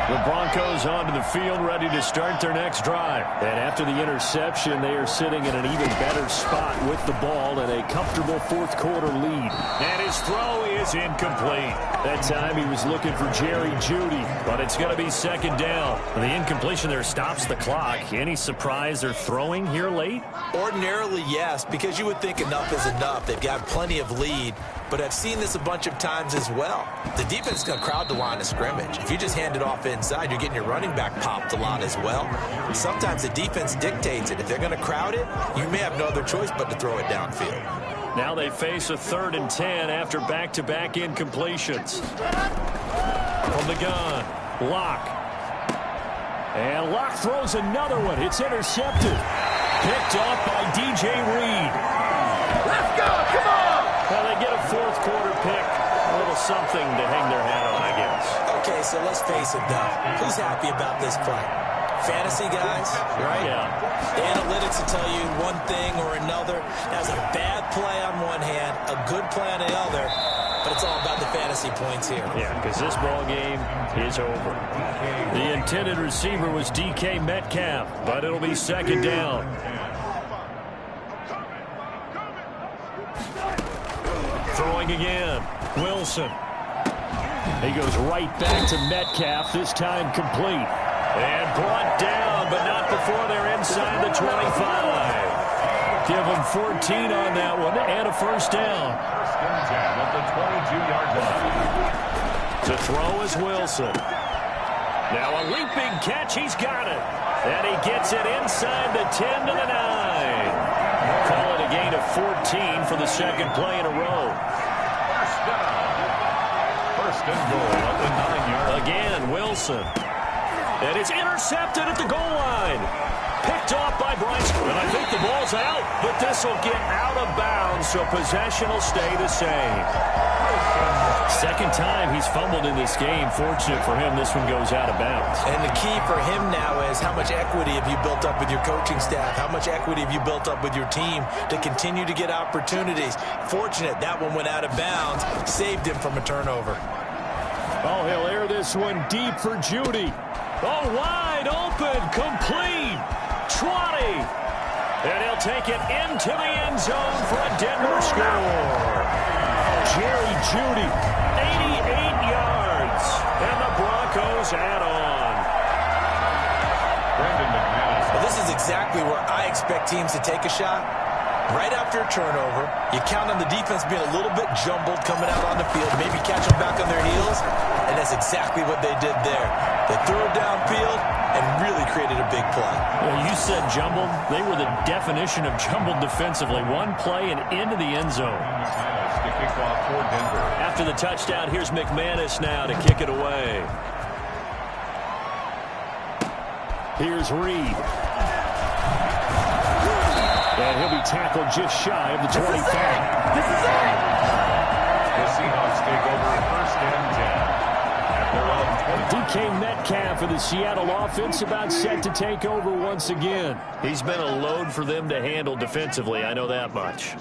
The Broncos onto the field, ready to start their next drive. And after the interception, they are sitting in an even better spot with the ball and a comfortable fourth quarter lead. And his throw is incomplete. That time he was looking for Jerry Jeudy, but it's going to be second down. And the incompletion there stops the clock. Any surprise they're throwing here late? Ordinarily, yes, because you would think enough is enough. They've got plenty of lead, but I've seen this a bunch of times as well. The defense is going to crowd the line of scrimmage. If you just hand it off inside, you're getting your running back popped a lot as well. Sometimes the defense dictates it. If they're going to crowd it, you may have no other choice but to throw it downfield. Now they face a 3rd and 10 after back-to-back incompletions. From the gun, Locke. And Locke throws another one. It's intercepted. Picked off by DJ Reed. Let's go, come on! Well, they get a fourth quarter pick. A little something to hang their hat on, I guess. Okay, so let's face it, though. Who's happy about this play? Fantasy guys, right? Yeah. The analytics will tell you one thing or another. That's a bad play on one hand, a good play on the other, but it's all about the fantasy points here. Yeah, because this ball game is over. The intended receiver was DK Metcalf, but it'll be second down. Throwing again, Wilson. He goes right back to Metcalf, this time complete. And brought down, but not before they're inside the 25. Give them 14 on that one and a first down. First and 10 at the 22-yard line. To throw is Wilson. Now a leaping catch, he's got it. And he gets it inside the 10 to the 9. Call it a gain of 14 for the second play in a row. First down. First and goal at the 9-yard line. Again, Wilson. And it's intercepted at the goal line. Picked off by Bryce. And I think the ball's out, but this will get out of bounds, so possession will stay the same. Second time he's fumbled in this game. Fortunate for him, this one goes out of bounds. And the key for him now is how much equity have you built up with your coaching staff? How much equity have you built up with your team to continue to get opportunities? Fortunate that one went out of bounds, saved him from a turnover. Oh, he'll air this one deep for Jeudy. Oh, wide open, complete, 20. And he'll take it into the end zone for a Denver score. Jerry Jeudy, 88 yards, and the Broncos add on. Well, this is exactly where I expect teams to take a shot. Right after a turnover, you count on the defense being a little bit jumbled coming out on the field, maybe catch them back on their heels, and that's exactly what they did there. They threw it downfield and really created a big play. Well, you said jumbled. They were the definition of jumbled defensively. One play and into the end zone. To kick off for Denver. After the touchdown, here's McManus now to kick it away. Here's Reed. And he'll be tackled just shy of the 25. This is it! The Seahawks take over first and 10. DK Metcalf of the Seattle offense about set to take over once again. He's been a load for them to handle defensively, I know that much.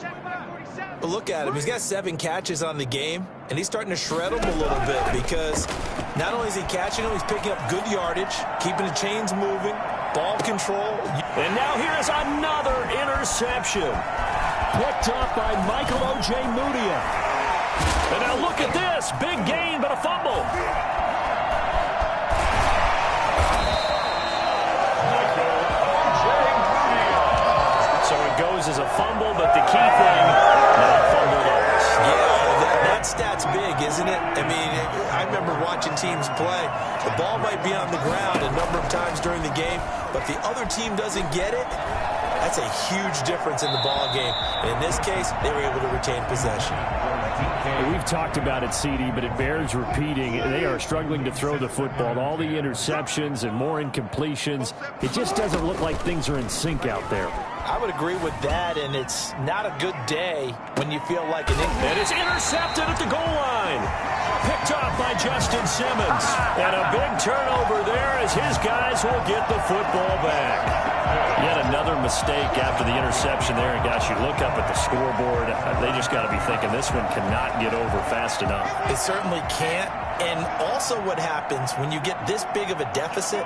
But look at him. He's got 7 catches on the game, and he's starting to shred them a little bit because not only is he catching them, he's picking up good yardage, keeping the chains moving, ball control. And now here is another interception. Picked up by Michael O.J. Mudia. And now look at this. Big gain, but a fumble. So it goes as a fumble, but the key thing, not fumble loss. Yeah, that stat's big, isn't it? I mean, I remember watching teams play. The ball might be on the ground a number of times during the game, but if the other team doesn't get it, that's a huge difference in the ball game. And in this case, they were able to retain possession. We've talked about it, CD, but it bears repeating. They are struggling to throw the football. All the interceptions and more incompletions. It just doesn't look like things are in sync out there. I would agree with that, and it's not a good day when you feel like an And it's intercepted at the goal line. Picked off by Justin Simmons. And a big turnover there as his guys will get the football back. Yet another mistake after the interception there. And, gosh, you look up at the scoreboard. They just got to be thinking this one cannot get over fast enough. It certainly can't. And also what happens when you get this big of a deficit,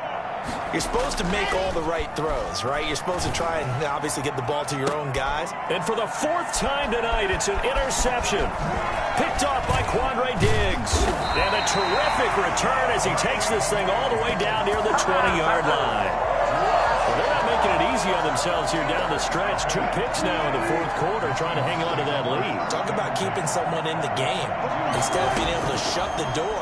you're supposed to make all the right throws, right? You're supposed to try and obviously get the ball to your own guys. And for the 4th time tonight, it's an interception. Picked off by Quandre Diggs. And a terrific return as he takes this thing all the way down near the 20-yard line. Well, they're not making it easy on themselves here down the stretch. 2 picks now in the 4th quarter trying to hang on to that lead. Talk about keeping someone in the game. Instead of being able to shut the door,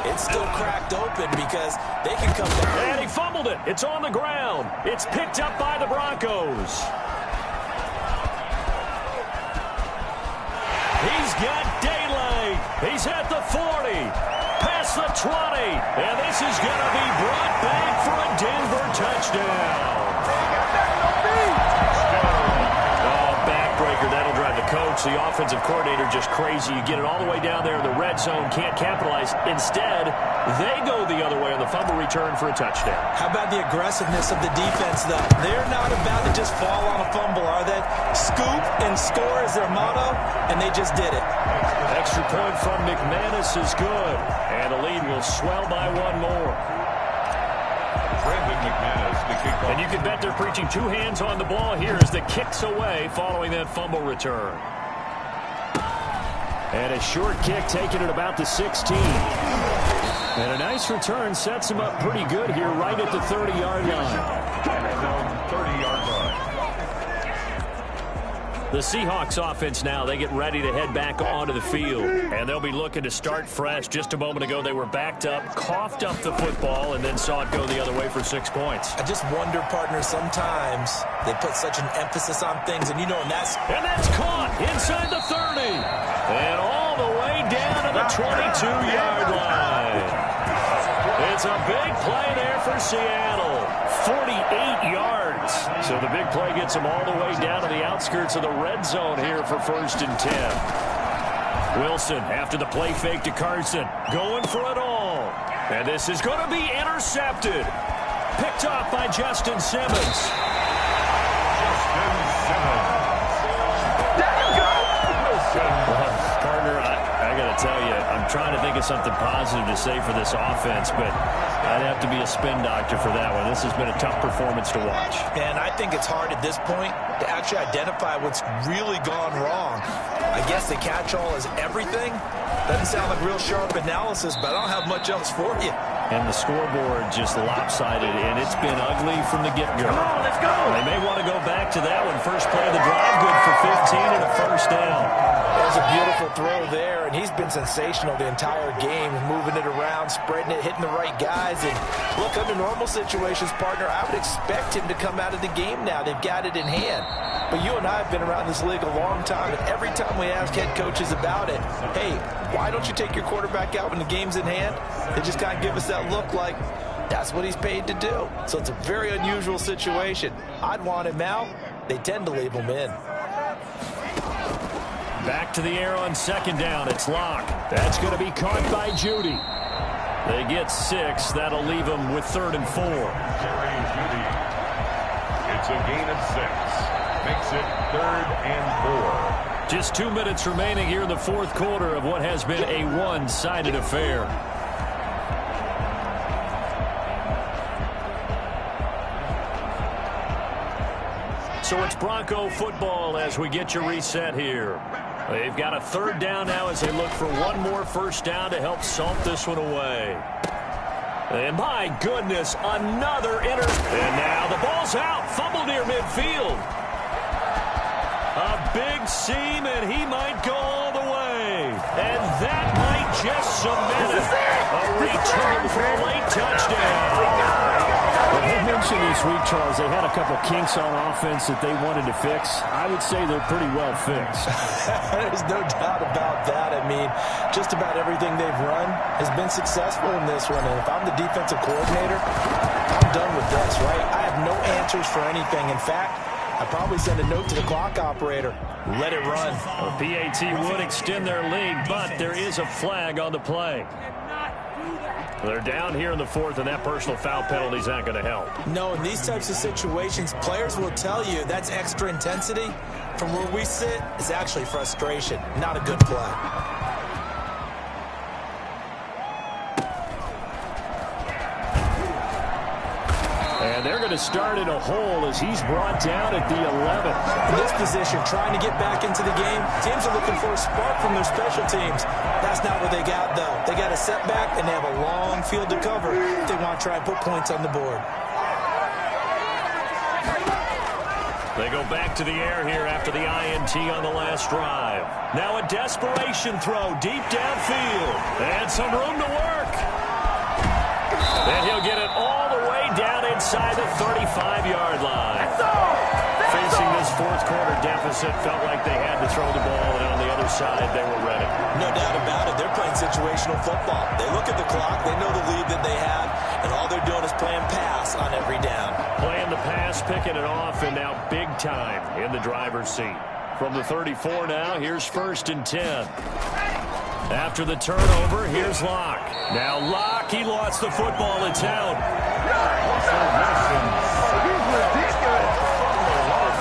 it's still cracked open because they can come back. And he fumbled it. It's on the ground. It's picked up by the Broncos. He's got daylight. He's at the 40. Past the 20. And this is going to be brought back for a Denver touchdown. Backbreaker. That'll drive the coach. The offensive coordinator just crazy. You get it all the way down there in the red zone. Can't capitalize. Instead, they go the other way on the fumble return for a touchdown. How about the aggressiveness of the defense, though? They're not about to just fall on a fumble, are they? Scoop and score is their motto, and they just did it. Extra point from McManus is good. And the lead will swell by 1 more. Brandon McManus, the kickoff. And you can bet they're preaching 2 hands on the ball here as the kick's away following that fumble return. And a short kick taken at about the 16. And a nice return sets him up pretty good here right at the 30-yard line. 30-yard line. The Seahawks offense now, they get ready to head back onto the field. And they'll be looking to start fresh. Just a moment ago, they were backed up, coughed up the football, and then saw it go the other way for 6 points. I just wonder, partner, sometimes they put such an emphasis on things, and you know, and that's caught inside the 30. And all the way down to the 22-yard line. It's a big play there for Seattle. 48 yards. So the big play gets them all the way down to the outskirts of the red zone here for 1st and 10. Wilson, after the play fake to Carson, going for it all. And this is going to be intercepted. Picked off by Justin Simmons. Justin Simmons. Partner, I got to tell you, I'm trying to think of something positive to say for this offense, but I'd have to be a spin doctor for that one. This has been a tough performance to watch. And I think it's hard at this point to actually identify what's really gone wrong. I guess the catch-all is everything. Doesn't sound like real sharp analysis, but I don't have much else for you. And the scoreboard just lopsided, and it's been ugly from the get-go. Come on, let's go. They may want to go back to that one. First play of the drive, good for 15 and a 1st down. There's a beautiful throw there, and he's been sensational the entire game, moving it around, spreading it, hitting the right guys. And look, under normal situations, partner, I would expect him to come out of the game now. They've got it in hand. But you and I have been around this league a long time, and every time we ask head coaches about it, hey, why don't you take your quarterback out when the game's in hand? They just kind of give us that look like that's what he's paid to do. So it's a very unusual situation. I'd want him out. They tend to leave him in. Back to the air on 2nd down. It's Locke. That's going to be caught by Judy. They get 6. That'll leave them with 3rd and 4. Jerry Judy. It's a gain of 6. Makes it 3rd and 4. Just 2 minutes remaining here in the fourth quarter of what has been a one-sided affair. So it's Bronco football as we get your reset here. They've got a third down now as they look for one more first down to help salt this one away. And my goodness, another And now the ball's out. Fumble near midfield. A big seam, and he might go all the way. And that might just cement it. A return for a late touchdown. Well, you mentioned this week, Charles, they had a couple kinks on offense that they wanted to fix. I would say they're pretty well fixed. There's no doubt about that. I mean, just about everything they've run has been successful in this one. And if I'm the defensive coordinator, I'm done with this, right? I have no answers for anything. In fact, I'd probably send a note to the clock operator. Let it run. A PAT would extend their lead, but there is a flag on the play. They're down here in the fourth, and that personal foul penalty is not going to help. No, in these types of situations, players will tell you that's extra intensity. From where we sit, it's actually frustration. Not a good play. And they're going to start in a hole as he's brought down at the 11th. In this position, trying to get back into the game, teams are looking for a spark from their special teams. That's not what they got, though. They got a setback, and they have a long field to cover if they want to try and put points on the board. They go back to the air here after the INT on the last drive. Now a desperation throw deep downfield. And some room to work. And he'll get it all the way down inside the 35-yard line. Facing this fourth quarter deficit, felt like they had to throw the ball, and on the other side, they were ready. No doubt about it. They're playing situational football. They look at the clock. They know the lead that they have, and all they're doing is playing pass on every down. Playing the pass, picking it off, and now big time in the driver's seat. From the 34 now, here's 1st and 10. After the turnover, here's Locke. Now Locke, he lost the football. It's out.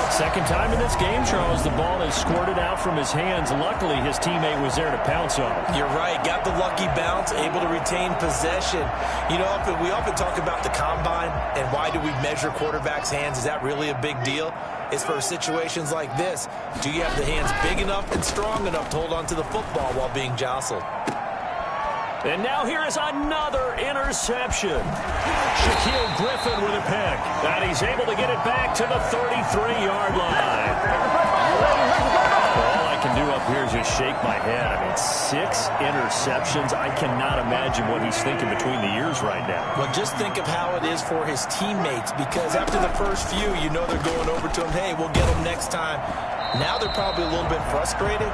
Second time in this game, Charles, the ball is squirted out from his hands. Luckily, his teammate was there to pounce on him. You're right. Got the lucky bounce, able to retain possession. You know, we often talk about the combine and why do we measure quarterbacks' hands. Is that really a big deal? It's for situations like this. Do you have the hands big enough and strong enough to hold on to the football while being jostled? And now here is another interception. Shaquille Griffin with a pick. And he's able to get it back to the 33-yard line. All I can do up here is just shake my head. I mean, 6 interceptions. I cannot imagine what he's thinking between the ears right now. Well, just think of how it is for his teammates, because after the first few, you know they're going over to him, hey, we'll get him next time. Now they're probably a little bit frustrated.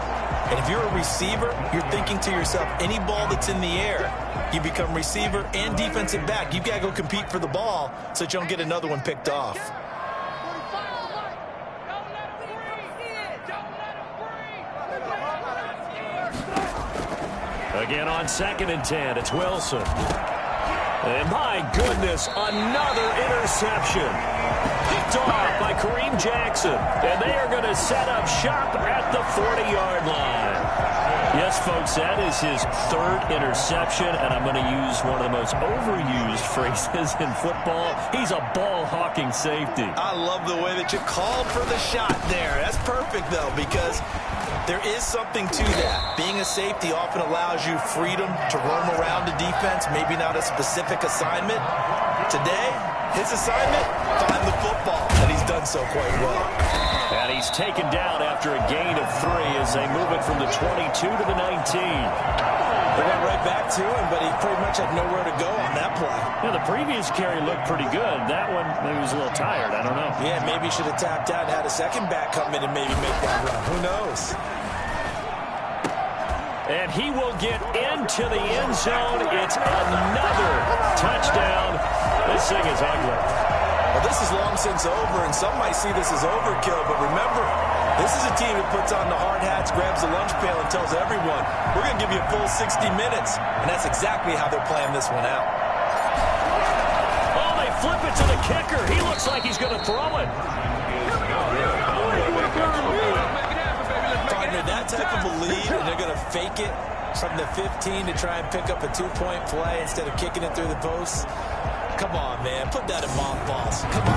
And if you're a receiver, you're thinking to yourself, any ball that's in the air, you become receiver and defensive back. You've got to go compete for the ball so that you don't get another one picked off. Again on 2nd and 10, it's Wilson. And my goodness, another interception. Picked off by Kareem Jackson. And they are going to set up shop at the 40-yard line. Yes, folks, that is his 3rd interception, and I'm going to use one of the most overused phrases in football. He's a ball-hawking safety. I love the way that you called for the shot there. That's perfect, though, because there is something to that. Being a safety often allows you freedom to roam around the defense, maybe not a specific assignment. Today, his assignment, find the football, and he's done so quite well. And he's taken down after a gain of 3 as they move it from the 22 to the 19. They went right back to him, but he pretty much had nowhere to go on that play. Yeah, the previous carry looked pretty good. That one, maybe he was a little tired. I don't know. Yeah, maybe he should have tapped out and had a second back come in and maybe make that run. Who knows? And he will get into the end zone. It's another touchdown. This thing is ugly. Well, this is long since over, and some might see this as overkill, but remember, this is a team that puts on the hard hats, grabs the lunch pail, and tells everyone, we're going to give you a full 60 minutes, and that's exactly how they're playing this one out. Oh, they flip it to the kicker. He looks like he's going to throw it. Find it type of a lead, and they're going to fake it from the 15 to try and pick up a 2-point play instead of kicking it through the posts. Come on, man. Put that in mothballs. Come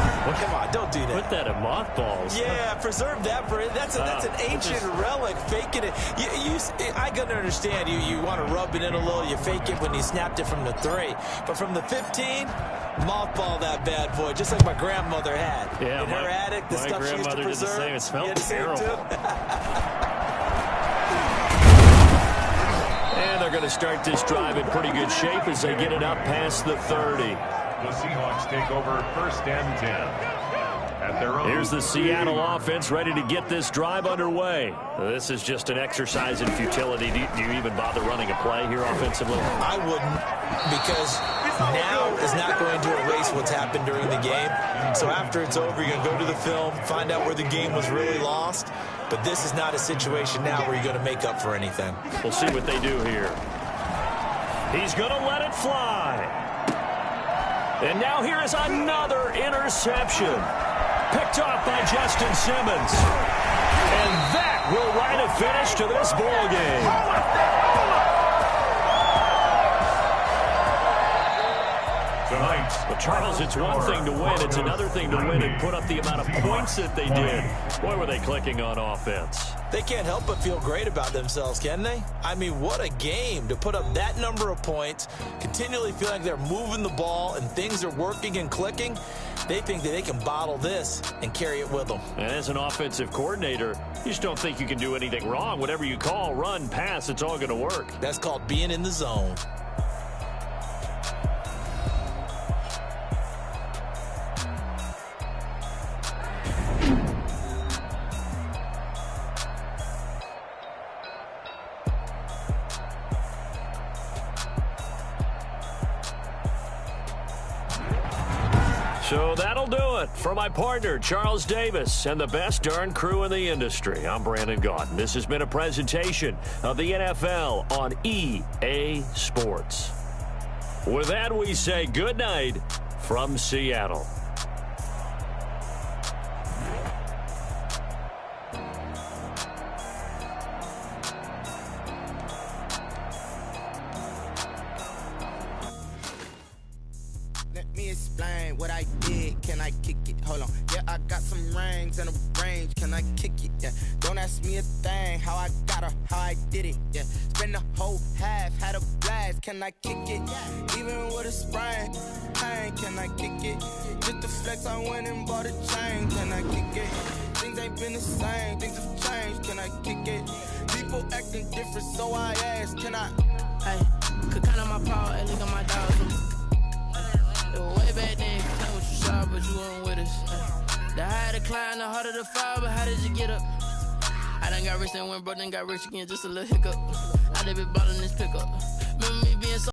on. Don't do that. Put that in mothballs. Yeah, preserve that for it. That's an ancient relic. Faking it. I can understand. You want to rub it in a little. You fake it when you snapped it from the 3. But from the 15, mothball that bad boy, just like my grandmother had. Yeah, in her attic, the stuff she used to preserve. Did the same. It smelled terrible. And they're going to start this drive in pretty good shape as they get it up past the 30. The Seahawks take over 1st and 10. At their own. Here's the Seattle offense ready to get this drive underway. This is just an exercise in futility. Do you even bother running a play here offensively? I wouldn't, because now is not going to erase what's happened during the game. So after it's over, you're going to go to the film, find out where the game was really lost. But this is not a situation now where you're going to make up for anything. We'll see what they do here. He's going to let it fly. And now here is another interception. Picked off by Justin Simmons. And that will write a finish to this ball game. But Charles, it's one thing to win. It's another thing to win and put up the amount of points that they did. Boy, were they clicking on offense. They can't help but feel great about themselves, can they? I mean, what a game to put up that number of points, continually feel like they're moving the ball and things are working and clicking. They think that they can bottle this and carry it with them. And as an offensive coordinator, you just don't think you can do anything wrong. Whatever you call, run, pass, it's all going to work. That's called being in the zone. So that'll do it for my partner, Charles Davis, and the best darn crew in the industry. I'm Brandon Gaudin. This has been a presentation of the NFL on EA Sports. With that, we say good night from Seattle. Let me explain what I did. Can I kick it? Hold on. Yeah, I got some rings and a range. Can I kick it? Yeah. Don't ask me a thing. How I got her, how I did it. Yeah. Spend the whole half, had a blast. Can I kick it? Even with a sprain. Pain, can I kick it? Just the flex, I went and bought a chain. Can I kick it? Things ain't been the same. Things have changed. Can I kick it? People acting different, so I asked. Can I? Hey, could count on my power, and look at my dogs. Way back then, you what you saw, but you weren't with us. The higher the climb, the harder the fall, but how did you get up? I done got rich and went broke, then got rich again, just a little hiccup. I done been ballin' this pickup.